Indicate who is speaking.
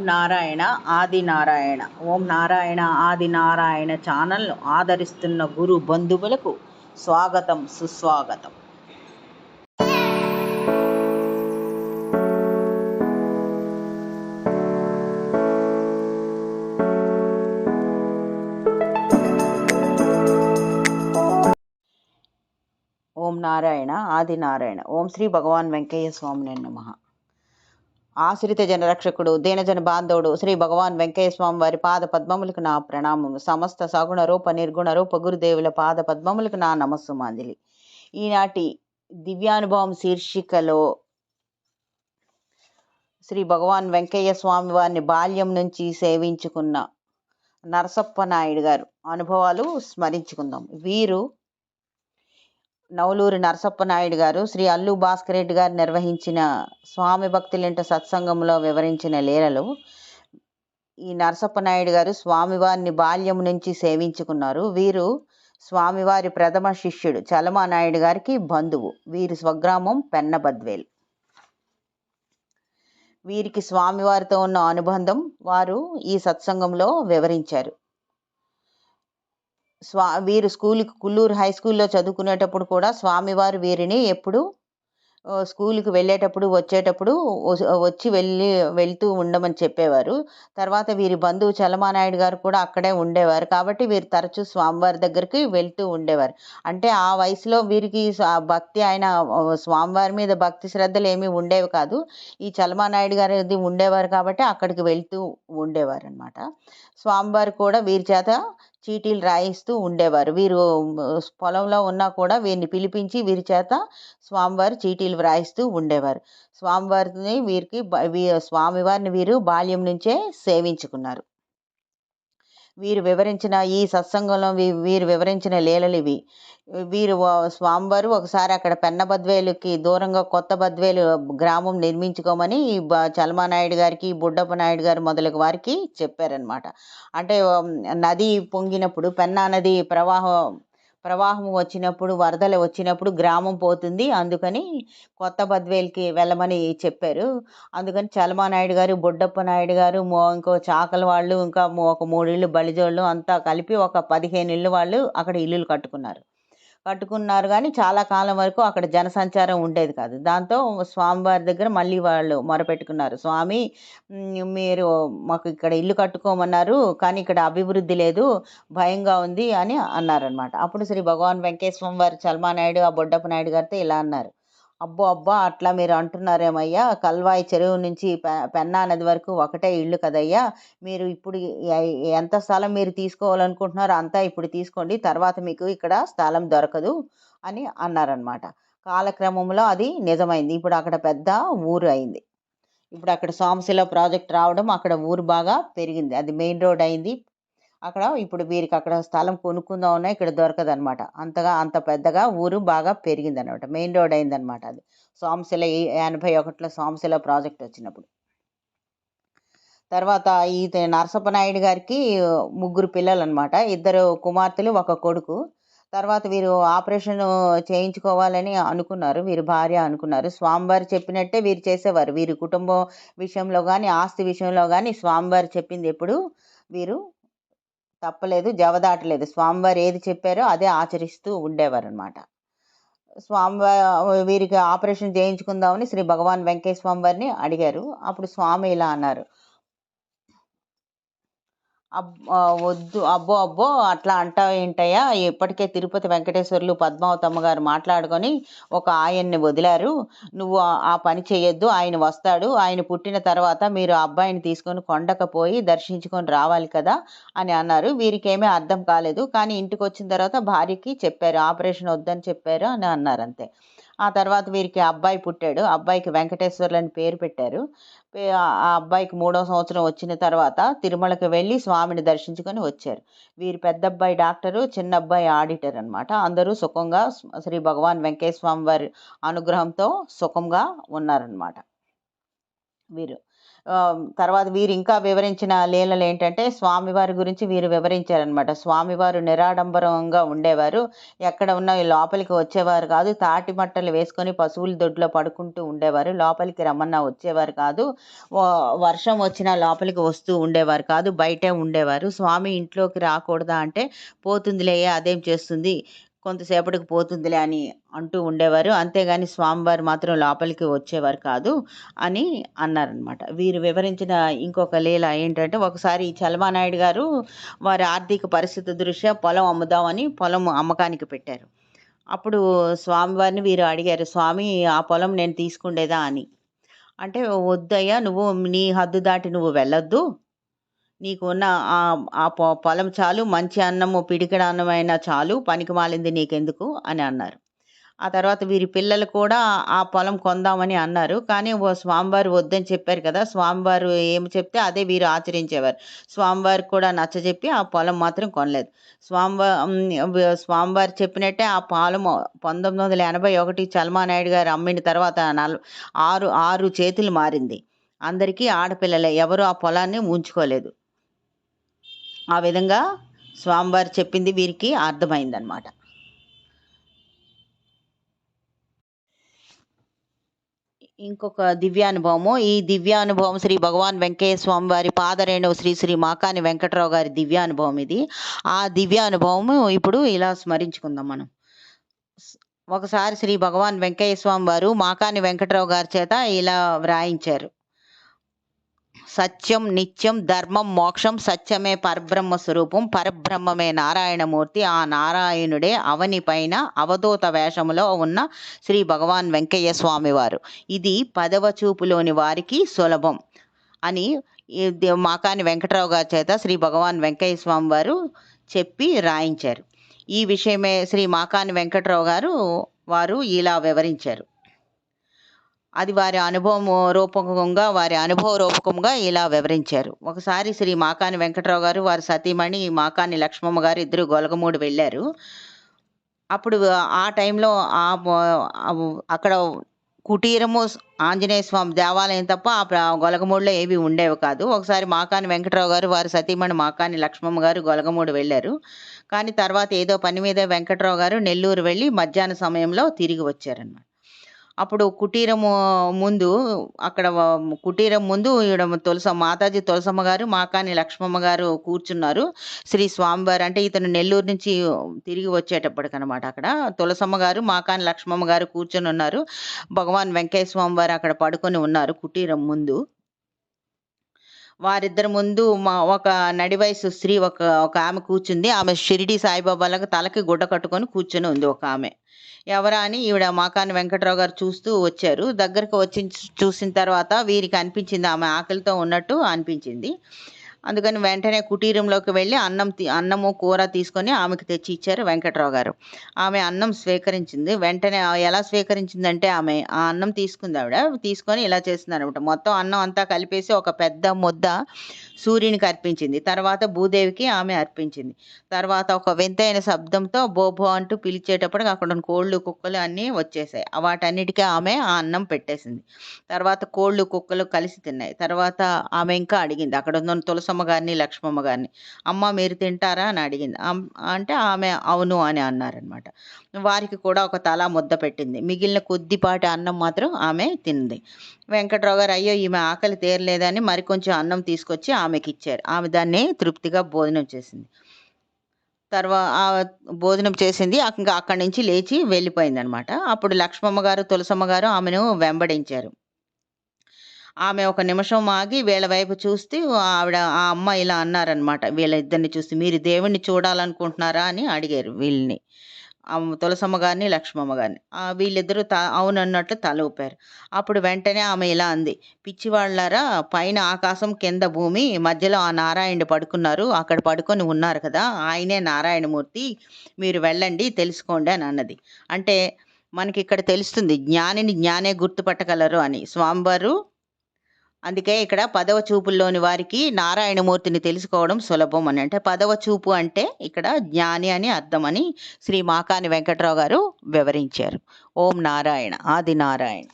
Speaker 1: నారాయణ ఆది నారాయణ. ఓం నారాయణ ఆది నారాయణ ఛానల్ను ఆదరిస్తున్న గురు బంధువులకు స్వాగతం, సుస్వాగతం. ఓం నారాయణ ఆది నారాయణ. ఓం శ్రీ భగవాన్ వెంకయ్య స్వామినే నమః. ఆశ్రిత జనరక్షకుడు, దీనజన బాంధవుడు శ్రీ భగవాన్ వెంకయ్య స్వామి వారి పాద పద్మములకు నా ప్రణామము. సమస్త సగుణ రూప నిర్గుణ రూప గురుదేవుల పాద పద్మములకు నా నమస్సుమాంజలి. ఈనాటి దివ్యానుభవం శీర్షికలో శ్రీ భగవాన్ వెంకయ్య స్వామి వారిని బాల్యం నుంచి సేవించుకున్న నరసప్ప నాయుడు గారు అనుభవాలు స్మరించుకుందాం. వీరు నవలూరి నరసప్ప నాయుడు గారు శ్రీ అల్లు భాస్కర్ రెడ్డి గారు నిర్వహించిన స్వామి భక్తులింట సత్సంగంలో వివరించిన లీలలు. ఈ నరసప్ప నాయుడు గారు స్వామివారిని బాల్యం నుంచి సేవించుకున్నారు. వీరు స్వామివారి ప్రథమ శిష్యుడు చలమా నాయుడు గారికి బంధువు. వీరి స్వగ్రామం పెన్నబద్వేల్. వీరికి స్వామివారితో ఉన్న అనుబంధం వారు ఈ సత్సంగంలో వివరించారు. వీరు కుల్లూరు హై స్కూల్లో చదువుకునేటప్పుడు కూడా స్వామివారు వీరిని ఎప్పుడు స్కూల్కి వెళ్ళేటప్పుడు వచ్చేటప్పుడు వచ్చి వెళ్తూ ఉండమని చెప్పేవారు. తర్వాత వీరి బంధువు చలమానాయుడు గారు కూడా అక్కడే ఉండేవారు. కాబట్టి వీరు తరచూ స్వామివారి దగ్గరికి వెళ్తూ ఉండేవారు. అంటే ఆ వయసులో వీరికి భక్తి, ఆయన స్వామివారి మీద భక్తి శ్రద్ధలు ఏమీ ఉండేవి కాదు. ఈ చలమానాయుడు గారు ఉండేవారు కాబట్టి అక్కడికి వెళ్తూ ఉండేవారు అనమాట. స్వామివారు కూడా వీరి చేత చీటీలు రాయిస్తూ ఉండేవారు. వీరు పొలంలో ఉన్నా కూడా వీరిని పిలిపించి వీరి చేత స్వామివారు చీటీలు వ్రాయిస్తూ ఉండేవారు. స్వామివారిని వీరు బాల్యం నుంచే సేవించుకున్నారు. వీరు వివరించిన ఈ సత్సంగంలో వీరు వివరించిన లీలలు ఇవి. వీరు స్వామివారు ఒకసారి అక్కడ పెన్నబద్వేలుకి దూరంగా కొత్త బద్వేలు గ్రామం నిర్మించుకోమని చలమానాయుడు గారికి, బుడ్డప్ప నాయుడు గారు మొదలగు వారికి చెప్పారనమాట. అంటే నది పొంగినప్పుడు, పెన్నా నది ప్రవాహం వచ్చినప్పుడు, వరదలు వచ్చినప్పుడు గ్రామం పోతుంది, అందుకని కొత్త బద్వేల్కి వెళ్ళమని చెప్పారు. అందుకని చలమానాయుడు గారు, బుడ్డప్ప నాయుడు గారు, ఇంకో చాకల వాళ్ళు, ఇంకా ఒక 3 ఇళ్ళు బలిజోళ్ళు అంతా కలిపి ఒక 15 ఇళ్ళు వాళ్ళు అక్కడ ఇల్లులు కట్టుకున్నారు. కానీ చాలా కాలం వరకు అక్కడ జనసంచారం ఉండేది కాదు. దాంతో స్వామివారి దగ్గర మళ్ళీ వాళ్ళు మొరపెట్టుకున్నారు. స్వామి, మీరు మాకు ఇక్కడ ఇల్లు కట్టుకోమన్నారు, కానీ ఇక్కడ అభివృద్ధి లేదు, భయంగా ఉంది అని అన్నారనమాట. అప్పుడు శ్రీ భగవాన్ వెంకయ్య స్వామి వారు చలమానాయుడు, ఆ బొడ్డప్ప నాయుడు గారితో ఇలా అన్నారు. అబ్బా అట్లా మీరు అంటున్నారేమయ్యా, కల్వాయి చెరువు నుంచి పెన్నా నది వరకు ఒకటే ఇల్లు కదయ్యా, మీరు ఇప్పుడు ఎంత స్థలం మీరు తీసుకోవాలనుకుంటున్నారో అంతా ఇప్పుడు తీసుకోండి, తర్వాత మీకు ఇక్కడ స్థలం దొరకదు అని అన్నారనమాట. కాలక్రమంలో అది నిజమైంది. ఇప్పుడు అక్కడ పెద్ద ఊరు అయింది. ఇప్పుడు అక్కడ సోమశిల ప్రాజెక్ట్ రావడం అక్కడ ఊరు బాగా పెరిగింది. అది మెయిన్ రోడ్ అయింది. అక్కడ ఇప్పుడు వీరికి అక్కడ స్థలం కొనుక్కుందామన్నా ఇక్కడ దొరకదనమాట. అంత పెద్దగా ఊరు బాగా పెరిగిందనమాట. మెయిన్ రోడ్ అయిందనమాట. అది సోమశిల 81లో సోమశిల ప్రాజెక్ట్ వచ్చినప్పుడు. తర్వాత ఈ నరసప్ప నాయుడు గారికి 3 పిల్లలు అనమాట. 2 కుమార్తెలు, 1 కొడుకు. తర్వాత వీరు ఆపరేషన్ చేయించుకోవాలని అనుకున్నారు. వీరి భార్య అనుకున్నారు. స్వామివారు చెప్పినట్టే వీరు చేసేవారు. వీరి కుటుంబం విషయంలో కానీ, ఆస్తి విషయంలో కానీ స్వామివారు చెప్పింది ఎప్పుడు వీరు తప్పలేదు, జవదాటలేదు. స్వామివారు ఏది చెప్పారో అదే ఆచరిస్తూ ఉండేవారు అనమాట. వీరికి ఆపరేషన్ చేయించుకుందామని శ్రీ భగవాన్ వెంకయ్య స్వామి వారిని అడిగారు. అప్పుడు స్వామి ఇలా అన్నారు. వద్దు, అబ్బో అట్లా అంటావు ఏంటయ్యా, ఇప్పటికే తిరుపతి వెంకటేశ్వర్లు, పద్మావతమ్మ గారు మాట్లాడుకొని ఒక ఆయన్ని వదిలారు, నువ్వు ఆ పని చేయొద్దు, ఆయన వస్తాడు, ఆయన పుట్టిన తర్వాత మీరు అబ్బాయిని తీసుకొని కొండకపోయి దర్శించుకొని రావాలి కదా అని అన్నారు. వీరికేమీ అర్థం కాలేదు. కానీ ఇంటికి వచ్చిన తర్వాత భార్యకి చెప్పారు, ఆపరేషన్ వద్దని చెప్పారు అని అన్నారు, అంతే. ఆ తర్వాత వీరికి అబ్బాయి పుట్టాడు. అబ్బాయికి వెంకటేశ్వర్లు అని పేరు పెట్టారు. ఆ అబ్బాయికి 3వ సంవత్సరం వచ్చిన తర్వాత తిరుమలకి వెళ్ళి స్వామిని దర్శించుకొని వచ్చారు. వీరి పెద్ద అబ్బాయి డాక్టరు, చిన్న అబ్బాయి ఆడిటర్ అనమాట. అందరూ సుఖంగా శ్రీ భగవాన్ వెంకయ్య స్వామి వారి అనుగ్రహంతో సుఖంగా ఉన్నారనమాట. తర్వాత వీరు ఇంకా వివరించిన లీలలు ఏంటంటే స్వామివారి గురించి వీరు వివరించారనమాట. స్వామివారు నిరాడంబరంగా ఉండేవారు. ఎక్కడ ఉన్నా లోపలికి వచ్చేవారు కాదు. తాటి మట్టలు వేసుకొని పశువుల దొడ్లో పడుకుంటూ ఉండేవారు. లోపలికి రమ్మన్నా వచ్చేవారు కాదు. వర్షం వచ్చినా లోపలికి వస్తూ ఉండేవారు కాదు. బయటే ఉండేవారు. స్వామి ఇంట్లోకి రాకూడదా అంటే పోతుందిలే, అదేం చేస్తుంది, కొంతసేపటికి పోతుందిలే అని అంటూ ఉండేవారు. అంతేగాని స్వామివారు మాత్రం లోపలికి వచ్చేవారు కాదు అని అన్నారనమాట. వీరు వివరించిన ఇంకొక లీల ఏంటంటే, ఒకసారి చలమానాయుడు గారు వారి ఆర్థిక పరిస్థితి దృష్ట్యా పొలం అమ్ముదామని పొలం అమ్మకానికి పెట్టారు. అప్పుడు స్వామివారిని వీరు అడిగారు, స్వామి ఆ పొలం నేను తీసుకుండేదా అని. అంటే వద్దయ్యా, నువ్వు నీ హద్దు దాటి నువ్వు వెళ్ళొద్దు, నీకు ఉన్న పొలం చాలు, మంచి అన్నము పిడికెడ అన్నమైనా చాలు, పనికిమాలింది నీకెందుకు అని అన్నారు. ఆ తర్వాత వీరి పిల్లలు కూడా ఆ పొలం కొందామని అన్నారు. కానీ స్వామివారు వద్దని చెప్పారు కదా! స్వామివారు ఏమి చెప్తే అదే వీరు ఆచరించేవారు. స్వామివారికి కూడా నచ్చజెప్పి ఆ పొలం మాత్రం కొనలేదు. స్వామివారు చెప్పినట్టే ఆ పొలము 1981 చలమానాయుడు గారు అమ్మిన తర్వాత 6 చేతులు మారింది. అందరికీ ఆడపిల్లలే. ఎవరు ఆ పొలాన్ని ఉంచుకోలేదు. ఆ విధంగా స్వామివారు చెప్పింది వీరికి అర్థమైందనమాట. ఇంకొక దివ్యానుభవము. ఈ దివ్యానుభవం శ్రీ భగవాన్ వెంకయ్య స్వామి వారి పాదరేణువు శ్రీ శ్రీ మాకాని వెంకటరావు గారి దివ్యానుభవం ఇది. ఆ దివ్యానుభవము ఇప్పుడు ఇలా స్మరించుకుందాం మనం. ఒకసారి శ్రీ భగవాన్ వెంకయ్య స్వామి వారు మాకాని వెంకటరావు గారి చేత ఇలా వ్రాయించారు. సత్యం నిత్యం ధర్మం మోక్షం సత్యమే పరబ్రహ్మ స్వరూపం, పరబ్రహ్మమే నారాయణమూర్తి, ఆ నారాయణుడే అవని పైన అవధూత వేషములో ఉన్న శ్రీ భగవాన్ వెంకయ్య స్వామి వారు. ఇది 10వ చూపులోని వారికి సులభం అని మాకాని వెంకటరావు గారి చేత శ్రీ భగవాన్ వెంకయ్య స్వామి వారు చెప్పి రాయించారు. ఈ విషయమే శ్రీ మాకాని వెంకటరావు గారు వారు ఇలా వివరించారు. అది వారి అనుభవ రూపకంగా ఇలా వివరించారు. ఒకసారి శ్రీ మాకాని వెంకటరావు గారు వారి సతీమణి మాకాని లక్ష్మమ్మ గారు ఇద్దరు గొలగమూడి వెళ్ళారు. అప్పుడు ఆ టైంలో అక్కడ కుటీరము, ఆంజనేయ స్వామి దేవాలయం తప్ప ఆ గొలగమూడిలో ఏవి ఉండేవి కాదు. ఒకసారి మాకాని వెంకటరావు గారు వారి సతీమణి మాకాని లక్ష్మమ్మ గారు గొలగమూడి వెళ్ళారు. కానీ తర్వాత ఏదో పని మీద వెంకటరావు గారు నెల్లూరు వెళ్ళి మధ్యాహ్న సమయంలో తిరిగి వచ్చారన్నమాట. అప్పుడు కుటీరం ముందు మాతాజీ తులసమ్మ గారు మాకాని లక్ష్మమ్మ గారు కూర్చున్నారు. శ్రీ స్వామివారు అంటే ఇతను నెల్లూరు నుంచి తిరిగి వచ్చేటప్పటికనమాట. అక్కడ తులసమ్మ గారు మాకాని లక్ష్మమ్మ గారు కూర్చొని ఉన్నారు. భగవాన్ వెంకయ్య స్వామి వారు అక్కడ పడుకొని ఉన్నారు కుటీరం ముందు. వారిద్దరి ముందు ఒక నడి వయసు స్త్రీ ఒక ఆమె కూర్చుంది. ఆమె షిరిడి సాయిబాబాలకు తలకి గుడ్డ కట్టుకొని కూర్చొని ఉంది ఒక ఆమె. ఎవరా అని ఈవిడ మాకాని వెంకటరావు గారు చూస్తూ వచ్చారు. దగ్గరకు వచ్చి చూసిన తర్వాత వీరికి అనిపించింది ఆమె ఆకలితో ఉన్నట్టు అనిపించింది. అందుకని వెంటనే కుటీరంలోకి వెళ్ళి అన్నము కూర తీసుకొని ఆమెకు తెచ్చి ఇచ్చారు వెంకటరావు గారు. ఆమె అన్నం స్వీకరించింది. వెంటనే ఎలా స్వీకరించిందంటే ఆమె ఆ అన్నం తీసుకుంది. ఆవిడ తీసుకొని ఇలా చేస్తుంది అనమాట. మొత్తం అన్నం అంతా కలిపేసి ఒక పెద్ద ముద్ద సూర్యునికి అర్పించింది. తర్వాత భూదేవికి ఆమె అర్పించింది. తర్వాత ఒక వింతైన శబ్దంతో బోబో అంటూ పిలిచేటప్పటికి అక్కడ కోళ్ళు కుక్కలు అన్నీ వచ్చేసాయి. వాటన్నిటికీ ఆమె ఆ అన్నం పెట్టేసింది. తర్వాత కోళ్ళు కుక్కలు కలిసి తిన్నాయి. తర్వాత ఆమె ఇంకా అడిగింది అక్కడ ఉన్న తులసమ్మ గారిని లక్ష్మమ్మ గారిని, అమ్మ మీరు తింటారా అని అడిగింది. అంటే ఆమె అవును అని అన్నారనమాట. వారికి కూడా ఒక తలా ముద్ద పెట్టింది. మిగిలిన కొద్దిపాటి అన్నం మాత్రం ఆమె తింది. వెంకటరావు గారు అయ్యో ఈమె ఆకలి తీరలేదని మరికొంచెం అన్నం తీసుకొచ్చి ఆమెకి ఇచ్చారు. ఆమె దాన్ని తృప్తిగా భోజనం చేసింది. భోజనం చేసింది. ఇంకా అక్కడి నుంచి లేచి వెళ్ళిపోయింది అనమాట. అప్పుడు లక్ష్మమ్మ గారు తులసమ్మ గారు ఆమెను వెంబడించారు. ఆమె ఒక నిమిషం ఆగి వీళ్ళ వైపు చూస్తూ ఆ అమ్మ ఇలా అన్నారనమాట. వీళ్ళిద్దరిని చూసి మీరు దేవుణ్ణి చూడాలనుకుంటున్నారా అని అడిగారు వీళ్ళని, తులసమ్మ గారిని లక్ష్మమ్మ గారిని. వీళ్ళిద్దరూ అవునన్నట్లు తల ఊపారు. అప్పుడు వెంటనే ఆమె ఇలా అంది, పిచ్చివాళ్ళారా, పైన ఆకాశం కింద భూమి మధ్యలో ఆ నారాయణుడు పడుకున్నారు, అక్కడ పడుకొని ఉన్నారు కదా, ఆయనే నారాయణమూర్తి, మీరు వెళ్ళండి తెలుసుకోండి అని అన్నది. అంటే మనకి ఇక్కడ తెలుస్తుంది జ్ఞానిని జ్ఞానే గుర్తుపట్టగలరు అని స్వామివారు. అందుకే ఇక్కడ 10వ చూపుల్లోని వారికి నారాయణమూర్తిని తెలుసుకోవడం సులభం అని. అంటే 10వ చూపు అంటే ఇక్కడ జ్ఞాని అని అర్థమని శ్రీ మాకాని వెంకటరావు గారు వివరించారు. ఓం నారాయణ. ఆది నారాయణ.